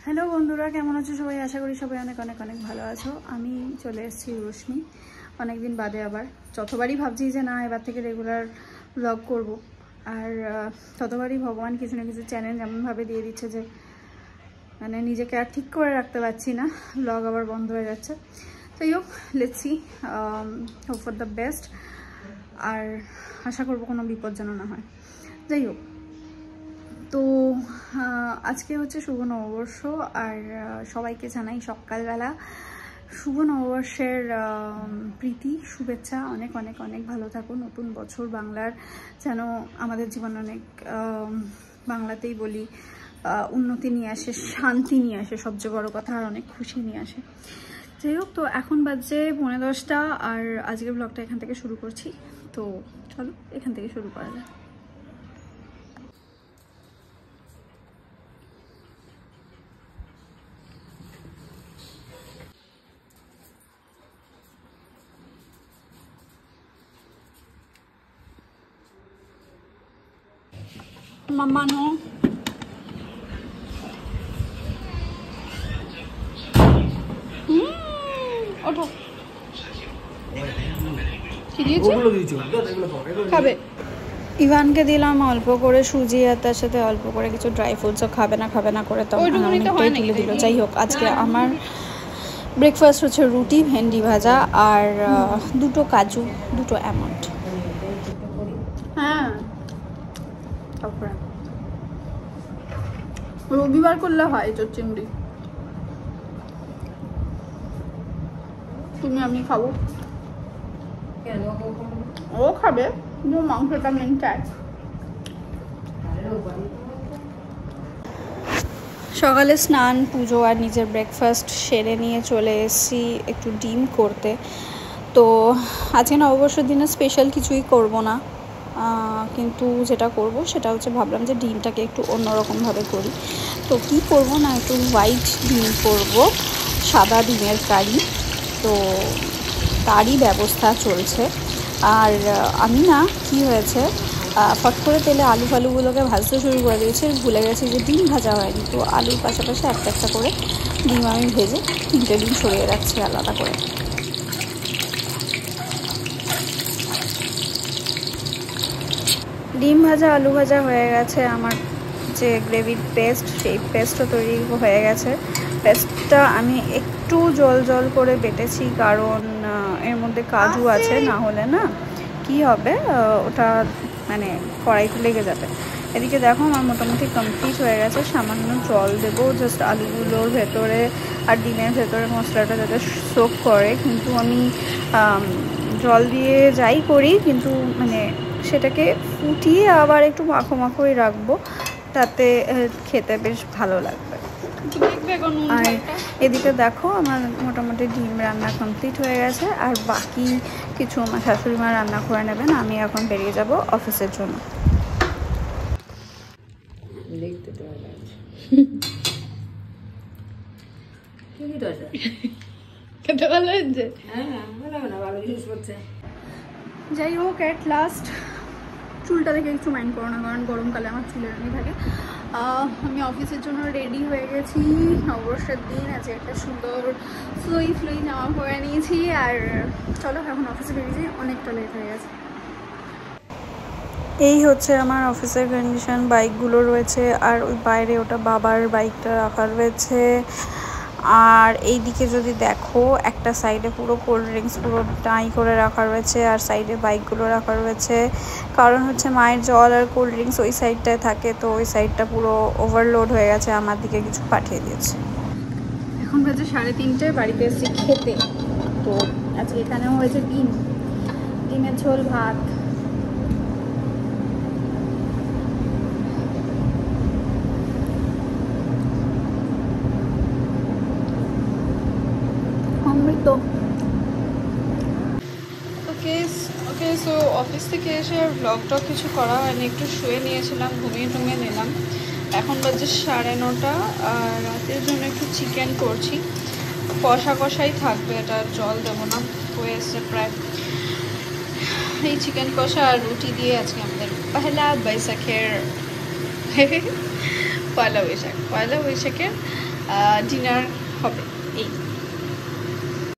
Hello বন্ধুরা, কেমন আছো সবাই? আশা করি সবাই অনেক অনেক অনেক ভালো আছো। আমি চলে এসেছি রশ্মি, অনেকদিন বাদে। আবার যতবারই ভাবছি যে না এবার থেকে রেগুলার ব্লগ করব, আর ততবারই ভগবান কিছু না কিছু চ্যালেঞ্জ এমনভাবে দিয়ে দিচ্ছে যে মানে নিজেকে আর ঠিক করে রাখতে পারছি না, ব্লগ আবার বন্ধ হয়ে যাচ্ছে। তাই হোক, let's see, hope for the best. আর আশা করবো কোনো বিপদ যেন না হয়। যাই হোক, তো আজকে হচ্ছে শুভ নববর্ষ, আর সবাইকে জানাই সকালবেলা শুভ নববর্ষের প্রীতি শুভেচ্ছা। অনেক অনেক অনেক ভালো থাকুন। নতুন বছর বাংলার যেন আমাদের জীবনে অনেক, বাংলাতেই বলি, উন্নতি নিয়ে আসে, শান্তি নিয়ে আসে, সবচেয়ে বড় কথা, আর অনেক খুশি নিয়ে আসে। যাই হোক, তো এখন বাজে 10:45, আর আজকের ব্লগটা এখান থেকে শুরু করছি। তো চলো এখান থেকে শুরু করা যায়। Mamma no. ওঠো। কি দিয়েছো? খাবে? ইভানকে দিলাম অল্প করে সুজি, আর তার সাথে অল্প করে কিছু ড্রাই ফ্রুটসও। খাবে না করে তো অনেকটাই তুলে দিল। যাই হোক, আজকে আমার ব্রেকফাস্ট হচ্ছে রুটি, ভেন্ডি ভাজা, আর দুটো কাজু, দুটো অ্যামন্ড। হ্যাঁ, রবিবার করলে হয় চিংড়ি। আমি খাবো, ও খাবে, মাংসটা মেন চাই। সকালে স্নান, পুজো আর নিজের ব্রেকফাস্ট সেরে নিয়ে চলে এসেছি একটু ডিম করতে। তো আজকে নববর্ষের দিনে স্পেশাল কিছুই করব না, কিন্তু যেটা করব সেটা হচ্ছে ভাবলাম যে ডিমটাকে একটু অন্যরকমভাবে করি। তো কি করব না, একটু হোয়াইট ডিম করব, সাদা ডিমের কারি। তো তারই ব্যবস্থা চলছে। আর আমি না, কি হয়েছে, ফট করে তেলে আলু ফালুগুলোকে ভাজতে শুরু করে দিয়েছি, ভুলে গেছি যে ডিম ভাজা হয়নি। তো আলুর পাশাপাশি একটা একটা করে ডিম আমি ভেজে 3টে ডিম সরিয়ে রাখছি আলাদা করে। ডিম ভাজা, আলু ভাজা হয়ে গেছে। আমার যে গ্রেভির পেস্ট, সেই পেস্টও তৈরি হয়ে গেছে। পেস্টটা আমি একটু জল জল করে বেটেছি, কারণ এর মধ্যে কাজু আছে, না হলে না কি হবে, ওটা মানে কড়াইতে লেগে যাবে। এদিকে দেখো আমার মোটামুটি কমপ্লিট হয়ে গেছে। সামান্য জল দেবো জাস্ট আলুগুলোর ভেতরে আর ডিমের ভেতরে মশলাটা যাতে সোক করে। কিন্তু আমি জল দিয়ে যাই করি, কিন্তু মানে সেটাকে ফুটিয়ে আবার একটু মাখো মাখোই রাখবো, তাতে খেতে বেশ ভালো লাগবে। আর এদিকে দেখো আমার মোটামুটি ডিম রান্না কমপ্লিট হয়ে গেছে, আর বাকি কিছু আমার শাশুড়ি মা রান্না করে নেবেন। আমি এখন বেরিয়ে যাব অফিসের জন্য। যাই হোক, অ্যাট লাস্ট চুলটা দেখে একটু মাইন্ড করো না, কারণ গরমকালে আমার চুলে রানি থাকে। আমি অফিসের জন্য রেডি হয়ে গেছি। নববর্ষের দিন আজকে একটা সুন্দর ফ্লোই জামা পরে নিয়েছি, আর চলো এখন অফিসে বেরিয়ে যাই, অনেকটা লেট হয়ে গেছে। এই হচ্ছে আমার অফিসের কন্ডিশন। বাইকগুলো রয়েছে, আর ওই বাইরে ওটা বাবার বাইকটা রাখা রয়েছে। আর এই দিকে যদি দেখো, একটা সাইডে পুরো কোল্ড ড্রিঙ্কস পুরো টাই করে রাখা রয়েছে, আর সাইডে বাইকগুলো রাখা রয়েছে। কারণ হচ্ছে মায়ের জল আর কোল্ড ড্রিঙ্কস ওই সাইডটায় থাকে, তো ওই সাইডটা পুরো ওভারলোড হয়ে গেছে, আমার দিকে কিছু পাঠিয়ে দিয়েছে। এখন বাজে 3:30, বাড়িতে এসেছি খেতে। তো আজকে এখানেও হয়েছে ডিমের ঝোল, ভাত। ওকে, সো অফিস থেকে এসে আর ব্লগটা কিছু করা হয়নি, একটু শুয়ে নিয়েছিলাম, ঘুমিয়ে নিলাম। এখন বাজে 9:30, আর রাতের জন্য একটু চিকেন করছি, কষাই থাকবে, এটা জল দেবো না, হয়ে এসছে প্রায়। এই চিকেন কষা আর রুটি দিয়ে আজকে আমাদের পয়লা বৈশাখের পয়লা বৈশাখের ডিনার হবে। এই